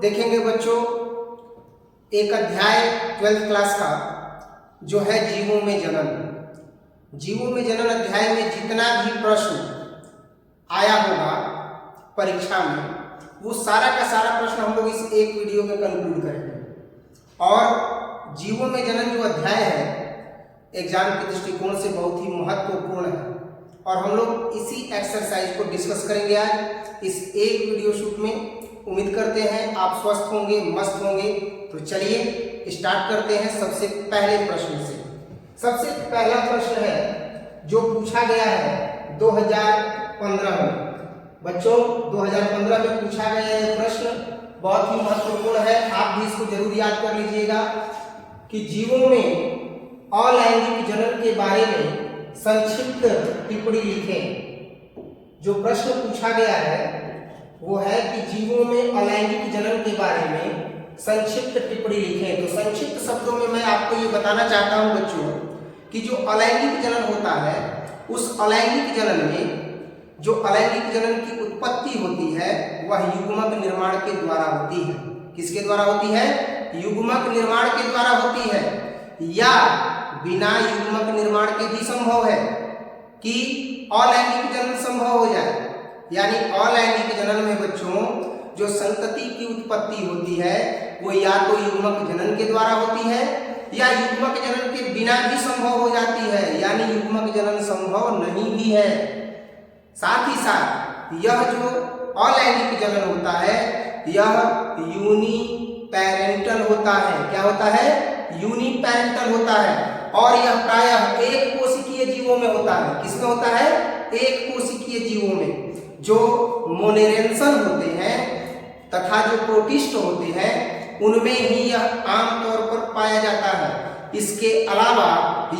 देखेंगे बच्चों एक अध्याय 12th क्लास का जो है जीवों में जनन। जीवों में जनन अध्याय में जितना भी प्रश्न आया होगा परीक्षा में वो सारा का सारा प्रश्न हम लोग इस एक वीडियो में कंक्लूड करेंगे। और जीवों में जनन जो अध्याय है एग्जाम के दृष्टिकोण से बहुत ही महत्वपूर्ण है और हम लोग इसी एक्सरसाइज को डिस्कस करेंगे आज इस एक वीडियो शूट में। उम्मीद करते हैं आप स्वस्थ होंगे, मस्त होंगे। तो चलिए स्टार्ट करते हैं सबसे पहले प्रश्न से। सबसे पहला प्रश्न है जो पूछा गया है 2015 में। बच्चों 2015 में पूछा गया यह प्रश्न बहुत ही महत्वपूर्ण है, आप भी इसको जरूर याद कर लीजिएगा कि जीवों में अलैंगिक जनन के बारे में संक्षिप्त टिप्पणी लिखें। जो प्रश्न पूछा गया है वो है कि जीवों में अलैंगिक जनन के बारे में संक्षिप्त टिप्पणी लिखें। तो संक्षिप्त शब्दों में मैं आपको ये बताना चाहता हूं बच्चों कि जो अलैंगिक जनन होता है उस अलैंगिक जनन में जो अलैंगिक जनन की उत्पत्ति होती है वह युग्मक निर्माण के द्वारा होती है। किसके द्वारा होती है? युग्मक निर्माण के द्वारा होती है, या बिना युग्मक निर्माण के भी संभव है कि अलैंगिक जनन संभव हो जाए। यानी अलैंगिक जनन में बच्चों जो संतति की उत्पत्ति होती है वो या तो युग्मक जनन के द्वारा होती है या युग्मक जनन के बिना भी संभव हो जाती है, यानी युग्मक जनन संभव नहीं भी है। साथ ही साथ यह जो अलैंगिक जनन होता है यह यूनिपैरेंटल होता है। क्या होता है? यूनिपैरेंटल होता है और यह प्रायः एक कोशिकीय जीवों में होता है। किसमें होता है? एक कोशिकीय जीवों में। जो मोनेरेंसन होते हैं तथा जो प्रोटिस्ट होते हैं उनमें ही यह आमतौर पर पाया जाता है। इसके अलावा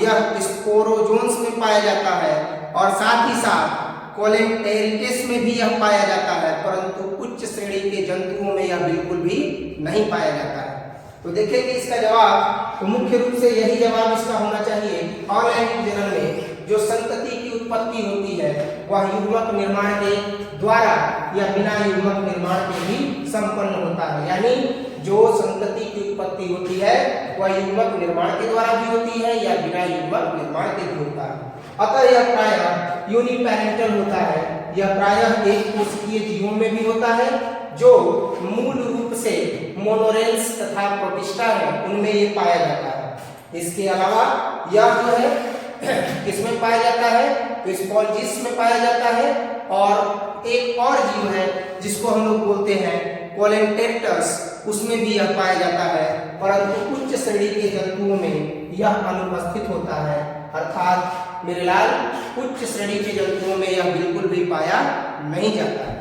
यह स्पोरोजोन्स में पाया जाता है और साथ ही साथ कोलेंटेरिटिस में भी यह पाया जाता है, परंतु उच्च श्रेणी के जंतुओं में यह बिल्कुल भी नहीं पाया जाता है। तो देखेंगे इसका जवाब, तो मुख्य रूप से यही जवाब इसका होना चाहिए। अलैंगिक जनन में जो संतति की उत्पत्ति होती है वह युग्मक निर्माण के द्वारा या बिना युग्मक निर्माण के भी संपन्न होता है। यानी जो संतति की उत्पत्ति होती है वह युग्मक निर्माण के द्वारा भी होती है या बिना युग्मक निर्माण के भी होता है। अतः यह प्रायः यूनिपैरेंटल होता है। यह प्रायः एक कोशिकीय जीवों में भी होता है जो मूल रूप से मोनोरेंस तथा प्रोटिस्टा है उनमें ये पाया जाता है। इसके अलावा यह जो है किसमें पाया जाता है? तो स्पॉन्जिस में पाया जाता है और एक और जीव है जिसको हम लोग बोलते हैं कोलेंटेरिटस, उसमें भी यह पाया जाता है, परंतु उच्च श्रेणी के जंतुओं में यह अनुपस्थित होता है। अर्थात मेरे लाल उच्च श्रेणी के जंतुओं में यह बिल्कुल भी पाया नहीं जाता है।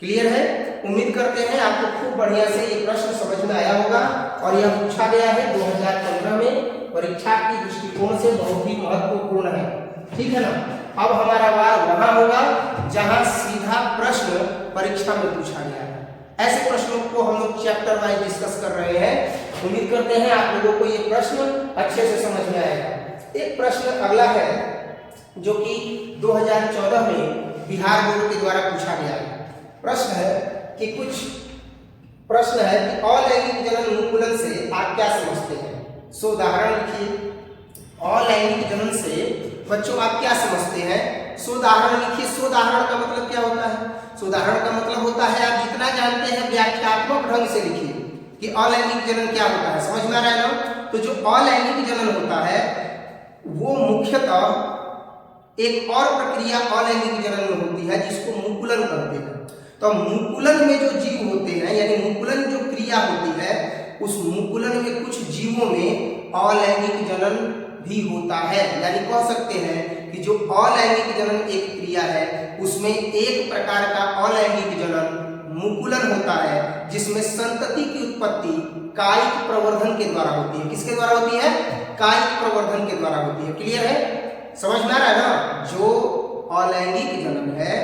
क्लियर है? उम्मीद करते हैं आपको खूब बढ़िया से ये प्रश्न समझ में आया होगा और यह पूछा गया है 2015 में, परीक्षा की दृष्टिकोण से बहुत ही महत्वपूर्ण है। ठीक है ना? अब हमारा वार वहां होगा जहां सीधा प्रश्न परीक्षा में पूछा गया है। ऐसे प्रश्नों को हम लोग चैप्टर वाइज डिस्कस कर रहे हैं। उम्मीद करते हैं आप लोगों को ये प्रश्न अच्छे से समझ में आएगा। एक प्रश्न अगला है जो कि 2014 में बिहार बोर्ड के द्वारा पूछा गया है। प्रश्न है कि अलैंगिक जनन मुकुलन से आप क्या समझते हैं? सो उदाहरण लिखिए। अलैंगिक जनन से बच्चों आप क्या समझते हैं? सो उदाहरण लिखिए। सो उदाहरण का मतलब क्या होता है? सो उदाहरण का मतलब होता है आप जितना जानते हैं व्याख्यात्मक ढंग से लिखिए कि अलैंगिक जनन क्या होता है। समझ में आ रहा है ना? तो जो अलैंगिक जनन होता है वो मुख्यतः एक और प्रक्रिया अलैंगिक जनन में होती है जिसको मुकुलन कहते हैं। तो मुकुलन में जो जीव होते हैं यानी मुकुलन जो क्रिया होती है उस मुकुलन में कुछ जीवों में अलैंगिक जनन भी होता है। यानी कह सकते हैं कि जो अलैंगिक जनन एक क्रिया है उसमें एक प्रकार का अलैंगिक जनन मुकुलन होता है जिसमें संतति की उत्पत्ति कायिक प्रवर्धन के द्वारा होती है। किसके द्वारा होती है? कायिक प्रवर्धन के द्वारा होती है। क्लियर है? समझ में आ रहा है ना? जो अलैंगिक जनन है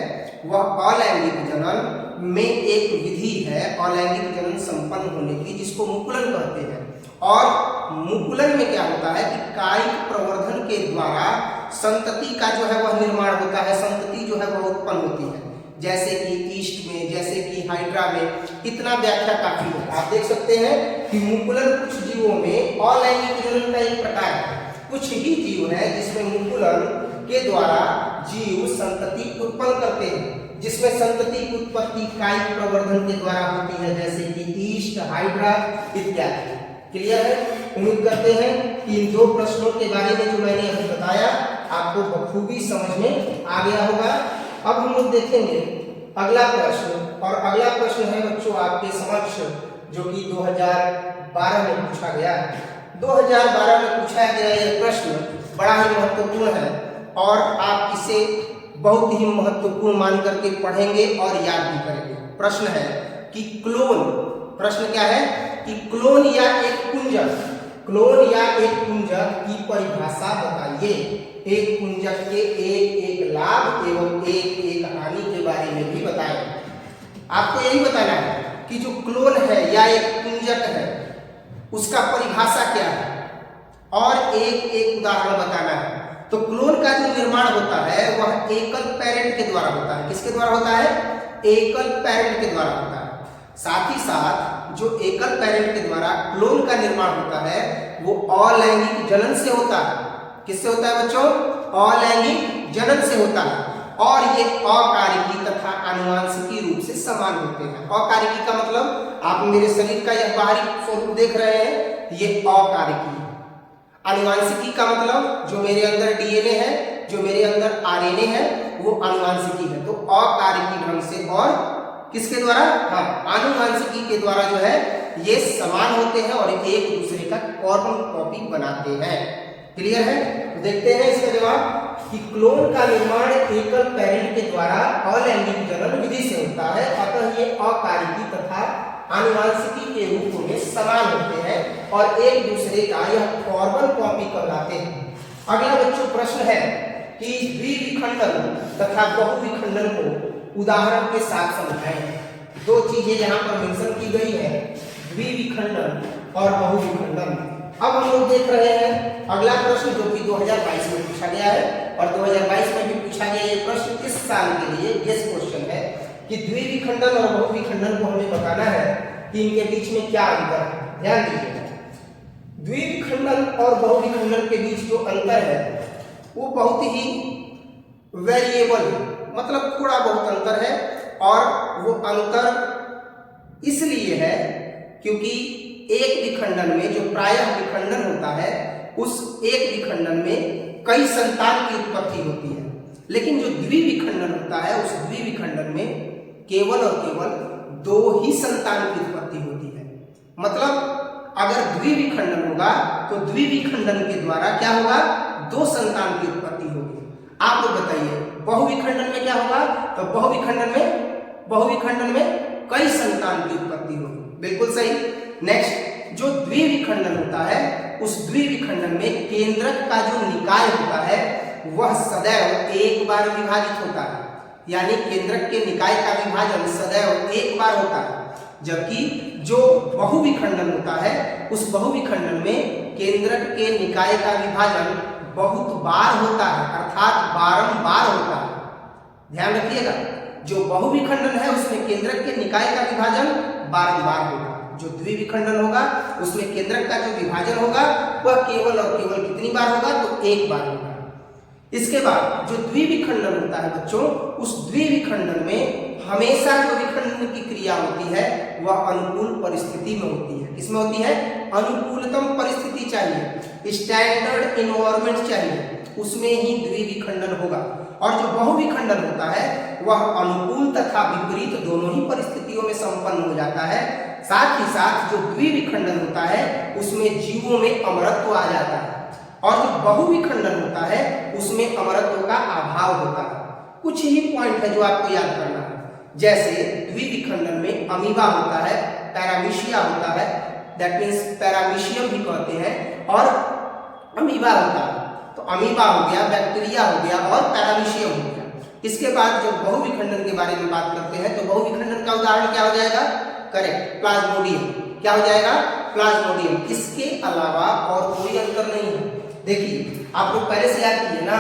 वह अलैंगिक जनन में एक विधि है अलैंगिक जनन संपन्न होने की जिसको मुकुलन कहते हैं। और मुकुलन में क्या होता है कि कायिक प्रवर्धन के द्वारा संतति का जो है वह निर्माण होता है, संतति जो है वह उत्पन्न होती है। जैसे कि ईस्ट में, जैसे कि हाइड्रा में, इतना व्याख्या काफी है। आप देख सकते हैं कि मुकुलन कुछ जीवों में अलैंगिक जनन का एक प्रकार है। कुछ ही जीव है जिसमें मुकुलन के द्वारा जीव संतति उत्पन्न करते हैं, जिसमें संतति की उत्पत्ति कायिक प्रवर्धन के द्वारा होती है, जैसे कि ईस्ट, हाइड्रा इत्यादि। क्लियर है? उम्मीद करते हैं कि इन दो प्रश्नों के बारे में जो मैंने अभी बताया आपको बखूबी समझ में आ गया होगा। अब हम लोग देखेंगे अगला प्रश्न, और अगला प्रश्न है बच्चों आपके समक्ष जो कि 2012 में पूछा गया। 2012 में पूछा गया यह प्रश्न बड़ा ही महत्वपूर्ण है और आप इसे बहुत ही महत्वपूर्ण मान करके पढ़ेंगे और याद भी करेंगे। प्रश्न है कि क्लोन, प्रश्न क्या है कि क्लोन या एक पुंजक, क्लोन या एक पुंजक की परिभाषा बताइए। एक पुंजक के एक एक लाभ एवं एक एक हानि के बारे में भी बताएं। आपको यही बताना है कि जो क्लोन है या एक पुंजक है उसका परिभाषा क्या है और एक एक उदाहरण बताना है। तो क्लोन का जो निर्माण होता है वह एकल पेरेंट के द्वारा होता है। किसके द्वारा होता है? एकल पेरेंट के द्वारा होता है। साथ ही साथ जो एकल पेरेंट के द्वारा क्लोन का निर्माण होता है वो अलैंगिक जनन से होता है। किससे होता है बच्चों? अलैंगिक जनन से होता है और ये अकारिकी तथा आनुवंशिकी रूप से समान होते हैं। अकारिकी का मतलब आप मेरे शरीर का यह बाहरी स्वरूप देख रहे हैं, ये अकारिकी। आनुवंशिकी का मतलब जो मेरे अंदर डीएनए है, जो मेरे अंदर आरएनए है, वो आनुवंशिकी है। तो अकारिकी ढंग से और किसके द्वारा? हाँ, आनुवंशिकी के द्वारा जो है ये समान होते हैं और एक दूसरे का कार्बन कॉपी बनाते हैं। क्लियर है? तो देखते हैं इसका जवाब कि क्लोन का निर्माण एकल पेरेंट के द्वारा अलैंगिक जनन विधि से होता है, अतः ये अकारिकी तथा आनुवंशिकी के रूप में समान होते हैं और एक दूसरे का यह कार्बन कॉपी कहलाते हैं। अगला बच्चों प्रश्न है कि द्विविखंडन तथा बहुविखंडन को उदाहरण के साथ समझाएं। दो चीजें यहाँ पर मेंशन की गई है, द्विविखंडन और बहुविखंडन। अब हम लोग देख रहे हैं अगला प्रश्न जो कि 2022 में पूछा गया है और 2022 में भी पूछा गया ये प्रश्न इस साल के लिए गेस्ट क्वेश्चन है कि द्विविखंडन और बहुविखंडन को हमें बताना है कि इनके बीच में क्या अंतर है। ध्यान दीजिएगा, द्विविखंडन और बहुविखंडन के बीच जो अंतर है वो बहुत ही वेरिएबल है, मतलब थोड़ा बहुत अंतर है और वो अंतर इसलिए है क्योंकि एक विखंडन में जो प्रायः विखंडन होता है उस एक विखंडन में कई संतान की उत्पत्ति होती है, लेकिन जो द्विविखंडन होता है उस द्विविखंडन में केवल और केवल दो ही संतान की उत्पत्ति होती है। मतलब अगर द्विविखंडन होगा तो द्विविखंडन के द्वारा क्या होगा? दो संतान की उत्पत्ति होगी। आप लोग बताइए बहुविखंडन में क्या होगा? तो बहुविखंडन में कई संतान की उत्पत्ति होगी। बिल्कुल सही। नेक्स्ट, जो द्विविखंडन होता है उस द्विविखंडन में केंद्रक का जो निकाय होता है वह सदैव एक बार विभाजित होता है, यानी केंद्रक के निकाय का विभाजन सदैव एक बार होता है। जबकि जो बहुविखंडन होता है उस बहुविखंडन में केंद्रक के निकाय का विभाजन बहुत बार होता है, अर्थात बारंबार होता है। ध्यान रखिएगा, जो बहुविखंडन है उसमें केंद्रक के निकाय का विभाजन बारंबार होगा। जो द्विविखंडन होगा उसमें केंद्रक का जो विभाजन होगा वह केवल और केवल कितनी बार होगा? तो एक बार होगा। इसके बाद जो द्विविखंडन होता है बच्चों, उस द्विविखंडन में हमेशा जो विखंडन की क्रिया होती है वह अनुकूल परिस्थिति में होती है। किसमें होती है? अनुकूलतम परिस्थिति चाहिए, स्टैंडर्ड इन्वायरमेंट चाहिए, उसमें ही द्विविखंडन होगा। और जो बहुविखंडन होता है वह अनुकूल तथा विपरीत दोनों ही परिस्थितियों में संपन्न हो जाता है। साथ ही साथ जो द्विविखंडन होता है उसमें जीवों में अमरत्व आ जाता है और जो बहुविखंडन होता है उसमें अमरत्व का अभाव होता है। कुछ ही पॉइंट है जो आपको याद करना है, जैसे द्विविखंडन में अमीबा होता है, पैरामीशिया होता है, दैट मीन्स पैरामीशियम भी कहते हैं, और अमीबा होता है। तो अमीबा हो गया, बैक्टीरिया हो गया और पैरामीशियम हो गया। इसके बाद जब बहुविखंडन के बारे में बात करते हैं तो बहुविखंडन का उदाहरण क्या हो जाएगा? Correct, Plasmodium. क्या हो जाएगा? प्लाज्मोडियम। इसके अलावा और कोई अंतर नहीं है। देखिए आप लोग पहले से याद कीजिए ना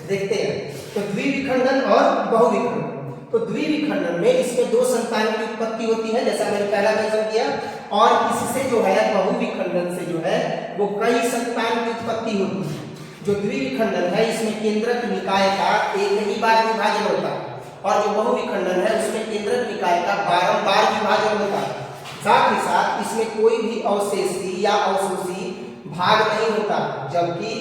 देखते हैं। तो द्विविखंडन और बहुविखंडन, तो द्विविखंडन में इसमें दो संतान की उत्पत्ति होती है, जैसा मैंने पहला मेंशन किया, और इससे जो है बहुविखंडन से जो है वो कई संतान की उत्पत्ति होती है। जो द्विविखंडन है इसमें केंद्रक निकाय का एक ही बार विभाजन होता है, और जो बहुविखंडन है उसमें केंद्रक निकाय का बारंबार विभाजन होता है। साथ ही साथ इसमें कोई भी अवशेषी या अवशोषी भाग नहीं होता, जबकि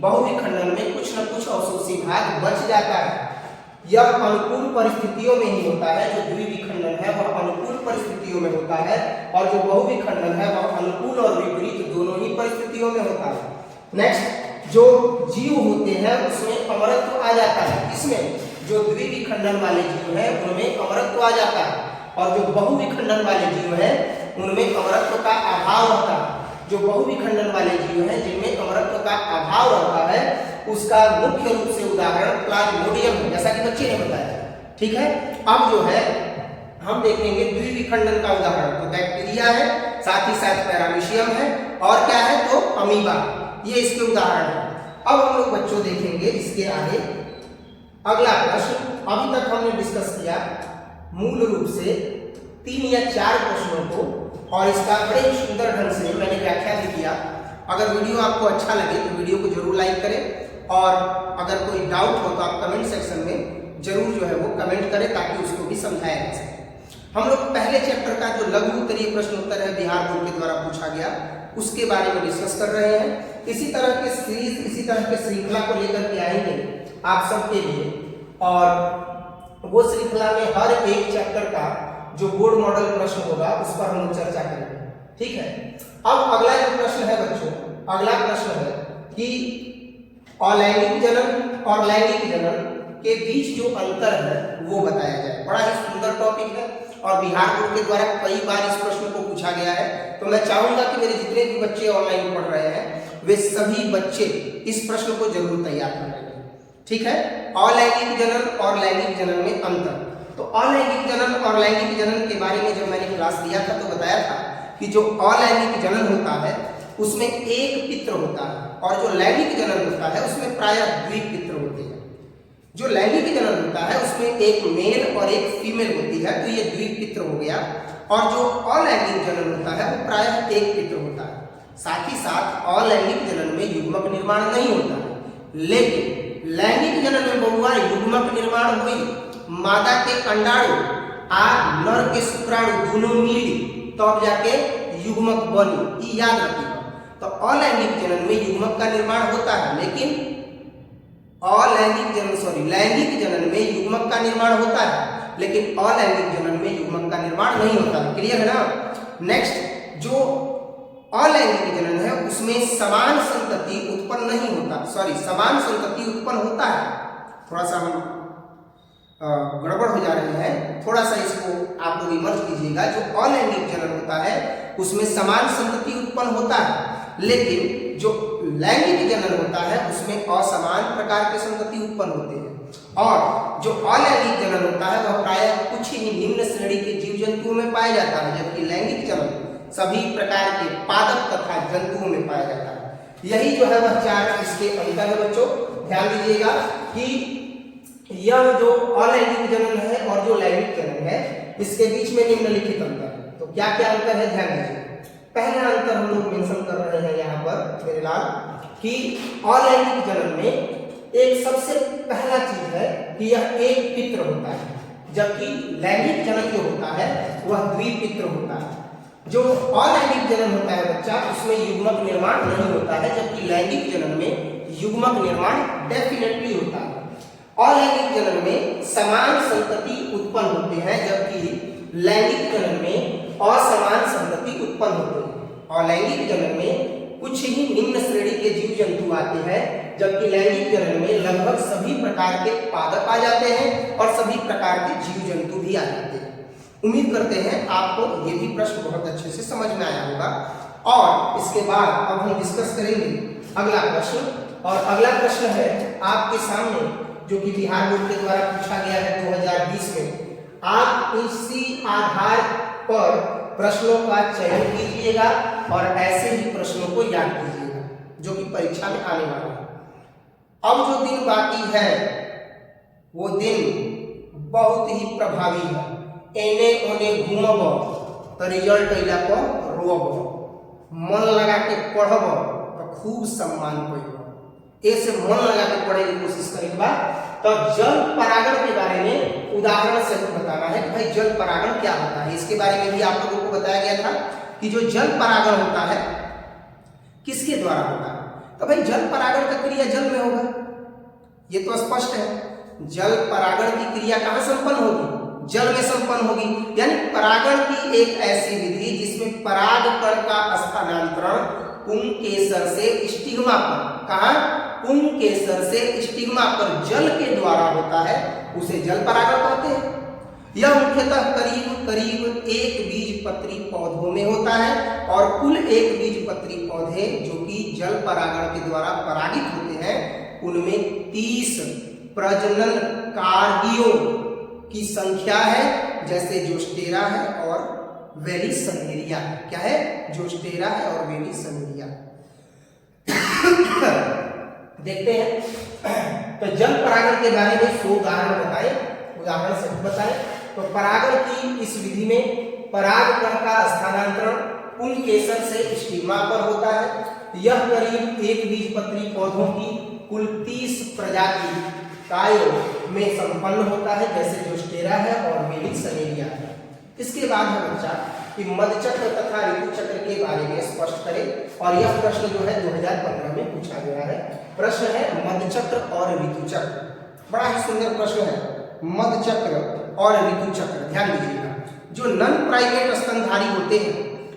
बहुविखंडन में कुछ न कुछ अवशोषी भाग बच जाता है। यह अनुकूल परिस्थितियों में ही होता है, जो द्विविखंडन है वह अनुकूल परिस्थितियों में होता है, और जो बहुविखंडन है वह अनुकूल और विपरीत दोनों ही परिस्थितियों में होता है। नेक्स्ट, जो जीव होते हैं उसमें अमरत्व आ जाता है। इसमें जो द्विविखंडन वाले जीव हैं उनमें अमरत्व आ जाता है, और जो बहुविखंडन वाले जीव हैं उनमें अमरत्व का अभाव रहता है। जो बहुविखंडन वाले जीव हैं जिनमें अमरत्व का अभाव रहता है उसका मुख्य रूप से उदाहरण प्लाज्मोडियम है, जैसा कि बच्चे ने बताया। ठीक है, अब जो है हम देखेंगे द्विविखंडन का उदाहरण। तो बैक्टीरिया है, साथ ही साथ पैरामीशियम है, और क्या है तो अमीबा, ये इसके उदाहरण है। अब हम लोग बच्चों देखेंगे इसके आगे अगला प्रश्न। अभी तक हमने डिस्कस किया मूल रूप से 3 या 4 प्रश्नों को, और इसका बड़े सुंदर ढंग से मैंने व्याख्या भी किया। अगर वीडियो आपको अच्छा लगे तो वीडियो को जरूर लाइक करें, और अगर कोई डाउट हो तो आप कमेंट सेक्शन में जरूर जो है वो कमेंट करें, ताकि उसको भी समझाया जा सके। हम लोग पहले चैप्टर का जो लघु उत्तरीय प्रश्न उत्तर है बिहार बोर्ड के द्वारा पूछा गया, उसके बारे में डिस्कस कर रहे हैं। इसी तरह के सीरीज, इसी तरह के श्रृंखला को लेकर के आएंगे आप सबके लिए, और वो श्रृंखला में हर एक चैप्टर का जो बोर्ड मॉडल प्रश्न होगा उस पर हम चर्चा करेंगे। ठीक है, अब अगला जो प्रश्न है बच्चों, अगला प्रश्न है कि अलैंगिक जनन और लैंगिक जनन के बीच जो अंतर है वो बताया जाए। बड़ा ही सुंदर टॉपिक है, और बिहार बोर्ड के द्वारा कई बार इस प्रश्न को पूछा गया है। तो मैं चाहूंगा कि मेरे जितने भी बच्चे ऑनलाइन पढ़ रहे हैं वे सभी बच्चे इस प्रश्न को जरूर तैयार कर लेंगे। ठीक है, अलैंगिक जनन और लैंगिक जनन में अंतर। तो अलैंगिक जनन और लैंगिक जनन के बारे में जब मैंने क्लास लिया था तो बताया था कि जो अलैंगिक जनन होता है उसमें एक पित्र होता है, और जो लैंगिक जनन होता है उसमें प्रायः द्विपित्र होते हैं। जो लैंगिक जनन होता है उसमें एक मेल और एक फीमेल होती है, तो ये द्विपित्र हो गया। और जो अलैंगिक जनन होता है वो प्रायः एक पित्र होता है। साथ ही साथ अलैंगिक जनन में युग्मक निर्माण नहीं होता है, लेकिन लैंगिक जनन में बबुआ युग्मक निर्माण हुई, मादा के अंडाणु आ नर के शुक्राणु दोनों मिली तब जाके युग्मक बनी, ये याद रखिएगा। तो अलैंगिक जनन में युग्मक का निर्माण होता है, लेकिन लैंगिक जनन में युग्मक का निर्माण होता है, लेकिन अलैंगिक जनन में युग्मक का निर्माण नहीं होता। क्लियर है ना? नेक्स्ट, जो अलैंगिक जनन है उसमें समान संतति उत्पन्न नहीं होता, समान संतति उत्पन्न होता है। थोड़ा सा हम गड़बड़ हो जा रहे हैं, थोड़ा सा इसको आप लोग विमर्श कीजिएगा। जो अलैंगिक जनन होता है उसमें समान संतति उत्पन्न होता है, लेकिन जो लैंगिक जनन होता है उसमें असमान प्रकार के संतति उत्पन्न होते हैं। और जो अलैंगिक जनन होता है वह प्रायः कुछ ही निम्न श्रेणी के जीव जंतुओं में पाया जाता है, जबकि लैंगिक जनन सभी प्रकार के पादप तथा जंतुओं में पाया जाता है। यही जो है वह 4 इसके अंतर है बच्चों। ध्यान दीजिएगा कि यह जो अलैंगिक जनन है और जो लैंगिक जनन है इसके बीच में निम्नलिखित अंतर है। तो क्या क्या अंतर है ध्यान दीजिए। पहला अंतर हम लोग मेंशन कर रहे हैं यहाँ पर मेरे लाल, कि अलैंगिक जनन में एक सबसे पहला चीज है कि यह एक पित्र होता है, जबकि लैंगिक जनन जो होता है वह द्विपित्र होता है। जो अलैंगिक जनन होता है बच्चा उसमें युग्मक निर्माण नहीं होता है, जबकि लैंगिक जनन में युग्मक निर्माण डेफिनेटली होता है। अलैंगिक जनन में समान संतति उत्पन्न होते हैं, जबकि लैंगिक जनन में असमान संतति उत्पन्न होते हैं। अलैंगिक जनन में कुछ ही निम्न श्रेणी के जीव जंतु आते हैं, जबकि लैंगिक जनन में लगभग सभी प्रकार के पादप आ जाते हैं और सभी प्रकार के जीव जंतु भी आ जाते हैं। उम्मीद करते हैं आपको ये भी प्रश्न बहुत अच्छे से समझ में आया होगा। और इसके बाद अब हम डिस्कस करेंगे अगला प्रश्न, और अगला प्रश्न है आपके सामने जो कि बिहार बोर्ड के द्वारा पूछा गया है 2020 में। आप इसी आधार पर प्रश्नों का चयन कीजिएगा और ऐसे ही प्रश्नों को याद कीजिएगा जो कि परीक्षा में आने वाला है। अब जो दिन बाकी है वो दिन बहुत ही प्रभावी है। एने ओने घूमब तो रिजल्ट अइला पर रोब, मन लगा के पढ़ब तो खूब सम्मान पाइब। ऐसे मन लगा के पढ़े की कोशिश करे के बाद तो जल परागण के बारे में उदाहरण से बताना है कि भाई जल परागण क्या होता है। इसके बारे में भी आप लोगों को बताया गया था कि जो जल परागण होता है किसके द्वारा होता है। तो भाई जल परागण का क्रिया जल में होगा, ये तो स्पष्ट है। जल परागण की क्रिया कहाँ संपन्न होगी? जल में संपन्न होगी। यानी परागण की एक ऐसी विधि जिसमें परागकण का स्थानांतरण पुंकेसर से स्टिग्मा पर, कहा पुंकेसर से स्टिग्मा पर जल के द्वारा होता है, उसे जल परागण कहते हैं। यह मुख्यतः करीब करीब एक बीजपत्री पौधों में होता है और कुल एक बीजपत्री पौधे जो कि जल परागण के द्वारा परागित होते हैं उनमें 30 प्रजनन कार्यों की संख्या है, जैसे जोस्टेरा है और वेलिसनेरिया। क्या है? जोस्टेरा है और वेलिसनेरिया। देखते हैं तो जल परागण के बारे में 100 उदाहरण बताएं, उदाहरण से बताएं। तो परागण की इस विधि में परागकण का स्थानांतरण पुंकेसर से स्टिग्मा पर होता है। यह करीब एक बीजपत्री पौधों की कुल 30 प्रजाति कायों में संपन्न होता है, जैसे जोस्टेरा है और वेलिसनेरिया है। इसके बाद है बच्चा कि मधचक्र तथा ऋतुचक्र के बारे में स्पष्ट करें, और यह प्रश्न जो है 2015 में पूछा गया है। प्रश्न है मधचक्र और ऋतुचक्र। बड़ा ही सुंदर प्रश्न है, मधचक्र और ऋतुचक्र। ध्यान दीजिएगा, जो नन प्राइमेट स्तनधारी होते हैं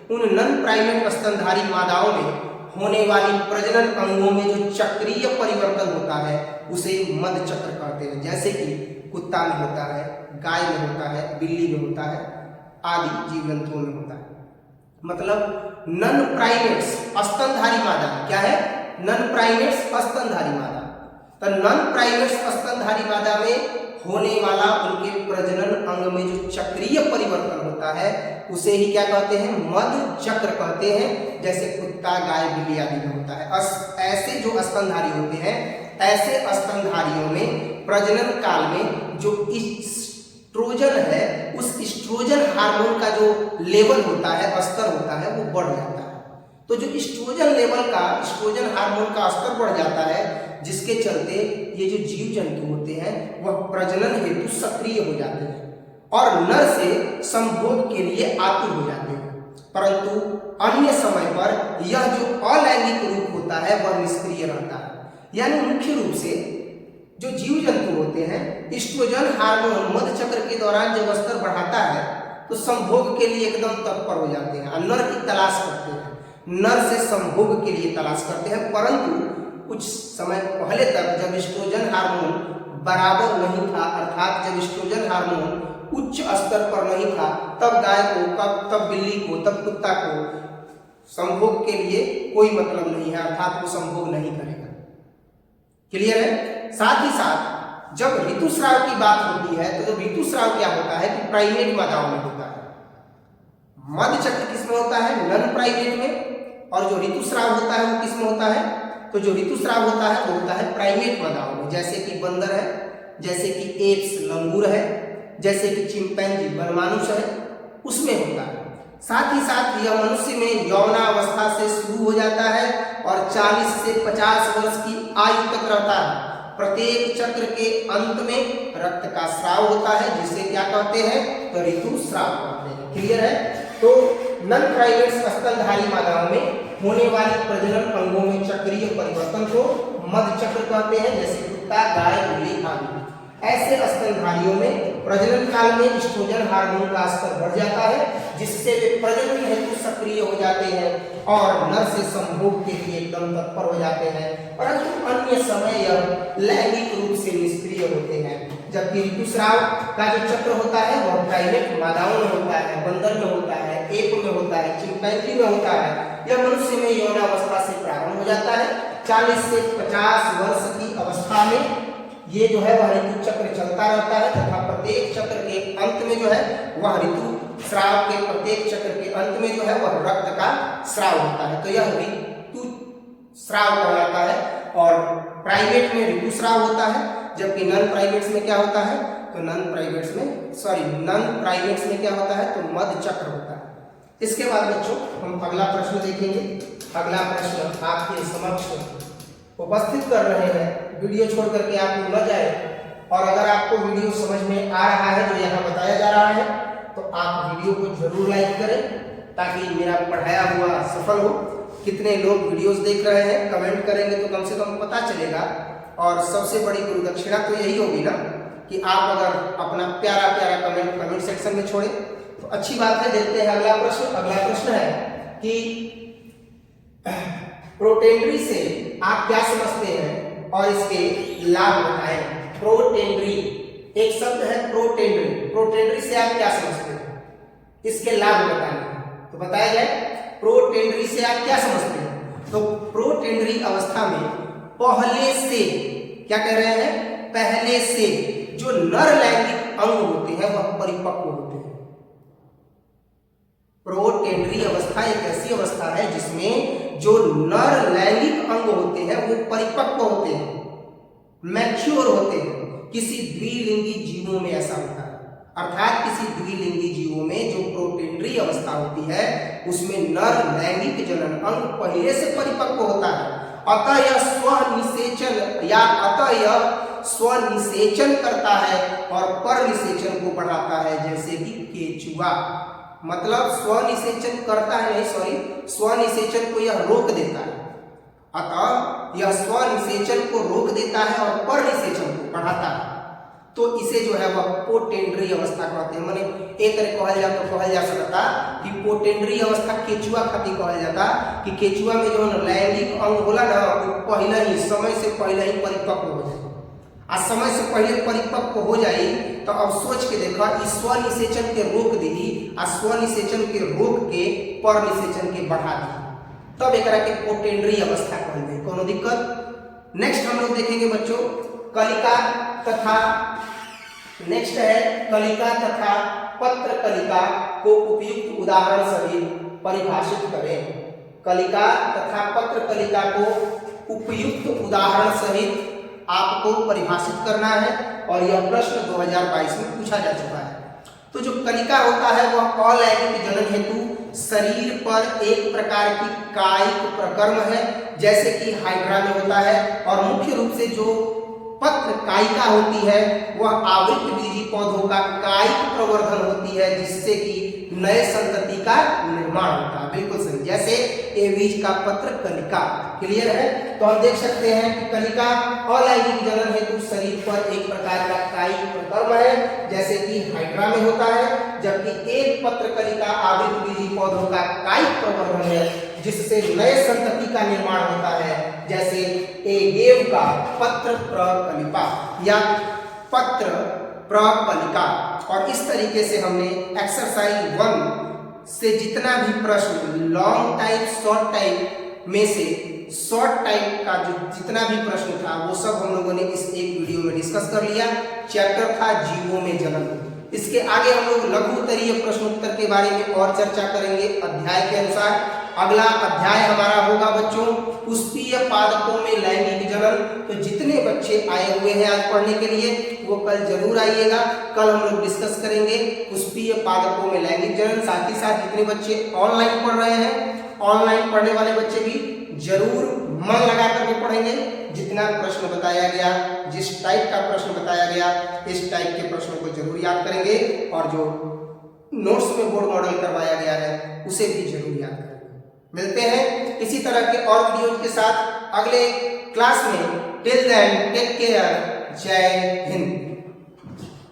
उन नन प्राइमेट स्तनधारी मादाओं में होने वाली प्रजनन अंगों में जो चक्रीय परिवर्तन होता है उसे मधचक्र कहते हैं। जैसे कि कुत्ता में होता है, गाय में होता है, बिल्ली में होता है, आदि जीव जंतुओं में होता है। मतलब नन प्राइमेट्स स्तनधारी मादा। क्या है? नन प्राइमेट्स स्तनधारी मादा। तो नन प्राइमेट्स स्तनधारी मादा में होने वाला उनके प्रजनन अंग में जो चक्रीय परिवर्तन होता है उसे ही क्या कहते हैं? मधचक्र कहते हैं। जैसे कुत्ता, गाय, बिल्ली आदि में होता है। ऐसे जो स्तनधारी होते हैं, ऐसे स्तनधारियों में प्रजनन काल में जो एस्ट्रोजन है, उस एस्ट्रोजन हार्मोन का जो लेवल होता है, स्तर होता है, वो बढ़ जाता है। तो जो एस्ट्रोजन लेवल का, एस्ट्रोजन हार्मोन का स्तर बढ़ जाता है, जिसके चलते ये जो जीव जंतु होते हैं वह प्रजनन हेतु सक्रिय हो जाते हैं और नर से संभोग के लिए आतुर हो जाते हैं। परंतु अन्य समय पर यह जो अलैंगिक रूप होता है वह निष्क्रिय रहता है। यानी मुख्य रूप से जो जीव जंतु होते हैं, एस्ट्रोजन हार्मोन मधचक्र के दौरान जब स्तर बढ़ाता है तो संभोग के लिए एकदम तत्पर हो जाते हैं, नर की तलाश करते हैं, नर से संभोग के लिए तलाश करते हैं। परंतु कुछ समय पहले तक जब एस्ट्रोजन हार्मोन बराबर नहीं था, अर्थात जब एस्ट्रोजन हार्मोन उच्च स्तर पर नहीं था, तब गाय को, तब बिल्ली को, तब कुत्ता को संभोग के लिए कोई मतलब नहीं है, अर्थात वो संभोग नहीं करेगा। क्लियर है? साथ ही साथ जब ऋतुस्राव की बात होती है तो ऋतुस्राव क्या होता है कि प्राइमेट मादाओं में होता है। मधचक्र किसमें होता है? नन प्राइमेट में। और जो ऋतुस्राव होता है वो किसमें होता है? तो जो ऋतुस्राव होता है वो होता है प्राइमेट मादाओं में, जैसे कि बंदर है, जैसे कि एप्स लंगूर है, जैसे कि चिंपैंजी बनमानुष है, उसमें होता है। साथ ही साथ यह मनुष्य में यौनावस्था से शुरू हो जाता है और 40 से 50 वर्ष की आयु तक रहता है। प्रत्येक चक्र के अंत में रक्त का स्राव होता है, जिसे क्या कहते हैं? तो ऋतुस्राव कहते हैं। क्लियर है? तो नन प्राइमेट्स स्तनधारी मादाओं में होने वाली प्रजनन अंगों में चक्रीय परिवर्तन को मधचक्र कहते हैं, जैसे कुत्ता, गाय, बिल्ली आदि। ऐसे स्तनधारियों में प्रजनन काल में एस्ट्रोजन हार्मोन का स्तर बढ़ जाता है, जिससे वे प्रजनन हेतु सक्रिय हो जाते हैं और नर से संभोग के लिए एकदम तत्पर हो जाते हैं। परंतु अन्य समय यह लैंगिक रूप से निष्क्रिय होते हैं। जबकि ऋतुस्राव का जो चक्र होता है वह प्राइमेट मादाओं में होता है, बंदर में होता है, एप में होता है, चिंपैंजी में होता है। यह मनुष्य में यौनावस्था से प्रारंभ हो जाता है। 40 से 50 वर्ष की अवस्था में ये जो है वह ऋतु चक्र चलता रहता है तथा प्रत्येक चक्र के अंत में जो है वह ऋतु स्राव के, प्रत्येक चक्र के अंत में जो है वह रक्त का स्राव होता है। तो यह ऋतु स्राव कहलाता है। और प्राइमेट में ऋतुस्राव होता है, जबकि नन प्राइमेट्स में क्या होता है? तो नॉन प्राइमेट्स में क्या होता है, तो मध्य चक्र होता है। इसके बाद बच्चों हम अगला प्रश्न देखेंगे। अगला प्रश्न आपके समक्ष उपस्थित कर रहे हैं, वीडियो छोड़ करके आप न जाए, और अगर आपको वीडियो समझ में आ रहा है जो यहाँ बताया जा रहा है तो आप वीडियो को जरूर लाइक करें ताकि मेरा पढ़ाया हुआ सफल हो। कितने लोग वीडियोस देख रहे हैं कमेंट करेंगे तो कम से कम पता चलेगा। और सबसे बड़ी गुरु दक्षिणा तो यही होगी ना कि आप अगर अपना प्यारा प्यारा कमेंट सेक्शन में छोड़े तो अच्छी बात है। देखते हैं अगला प्रश्न। अगला प्रश्न है कि प्रोटेंड्री से आप क्या समझते हैं और इसके लाभ बताएं। प्रोटेंड्री एक शब्द है, प्रोटेंड्री से आप क्या समझते हैं, इसके लाभ बताएं। तो बताया जाए प्रोटेंड्री से आप क्या समझते हैं। तो प्रोटेंड्री अवस्था में पहले से क्या कह रहे हैं, पहले से जो नर लैंगिक अंग होते हैं वह परिपक्व होते हैं। प्रोटेंड्री अवस्था एक ऐसी अवस्था है जिसमें जो नर लैंगिक अंग होते हैं वो परिपक्व होते हैं, मैच्योर होते हैं। किसी द्विलिंगी जीवों में ऐसा होता है, अर्थात किसी द्विलिंगी जीवों में जो प्रोटेंड्री अवस्था होती है उसमें नर लैंगिक जनन अंग पहले से परिपक्व होता है। अतः यह स्वनिषेचन करता है और पर निषेचन को बढ़ाता है, जैसे कि केचुआ। मतलब स्वनिषेचन करता है नहीं, स्वनिषेचन को यह रोक देता है। अतः यह स्वनिषेचन को रोक देता है और पर निषेचन को बढ़ाता है। तो इसे जो है वह पोटेंड्री अवस्था कहते हैं। माने एक तरह कहल जा सकता कि पोटेंड्री अवस्था केचुआ खातिर कहल जाता कि केचुआ में जो लैंगिक अंग होला ना वो पहले ही समय से पहले ही परिपक्व हो जाए। आ समय से पहले परिपक्व हो जाए तो अब सोच के देखा स्वनिषेचन के रोक दी आ स्वनिषेचन के रोक के पर निषेचन के बढ़ा दी, तब एक के पोटेंड्री अवस्था कहल जाए। कोनो दिक्कत। नेक्स्ट हम लोग देखेंगे बच्चों कलिका तथा पत्र कलिका को उपयुक्त उदाहरण सहित परिभाषित करें। कलिका तथा पत्र कलिका को उपयुक्त उदाहरण सहित आपको परिभाषित करना है और यह प्रश्न 2022 में पूछा जा चुका है। तो जो कलिका होता है वह अलैंगिक जनन हेतु शरीर पर एक प्रकार की कायिक प्रकर्म है, जैसे कि हाइड्रा में होता है। और मुख्य रूप से जो पत्र कायिका होती है वह आवृत बीजी पौधों का कायिक प्रवर्धन होती है, जिससे कि नए संतति का निर्माण होता है। बिल्कुल सही, जैसे ये बीज का पत्र कलिका। क्लियर है। तो हम देख सकते हैं कि कलिका अलैंगिक जनन हेतु शरीर पर एक प्रकार का कायिक प्रकर्म है, जैसे कि हाइड्रा में होता है, जबकि एक पत्र कलिका आवृत बीजी पौधों का कायिक प्रवर्धन है, जिससे नए संतति का निर्माण होता है, जैसे एगेव का पत्र प्रकलिका या पत्र प्रकलिका। और इस तरीके से हमने एक्सरसाइज 1 से जितना भी प्रश्न लॉन्ग टाइप शॉर्ट टाइप में से शॉर्ट टाइप का जो जितना भी प्रश्न था वो सब हम लोगों ने इस एक वीडियो में डिस्कस कर लिया। चैप्टर था जीवों में जनन। इसके आगे हम लोग लघु उत्तरीय प्रश्नोत्तर के बारे में और चर्चा करेंगे अध्याय के अनुसार। अगला अध्याय हमारा होगा बच्चों पुष्पीय पादपों में लैंगिक जनन। तो जितने बच्चे आए हुए हैं आज पढ़ने के लिए वो कल जरूर आइएगा। कल हम लोग डिस्कस करेंगे पुष्पीय पादपों में लैंगिक जनन। साथ ही साथ जितने बच्चे ऑनलाइन पढ़ रहे हैं, ऑनलाइन पढ़ने वाले बच्चे भी जरूर मन लगा करके पढ़ेंगे। जितना प्रश्न बताया गया, जिस टाइप का प्रश्न बताया गया, इस टाइप के प्रश्नों को जरूर याद करेंगे और जो नोट्स में बोर्ड मॉडल करवाया गया है उसे भी जरूर याद करेंगे। मिलते हैं इसी तरह के और वीडियोज के साथ अगले क्लास में। Till then take care. जय हिंद।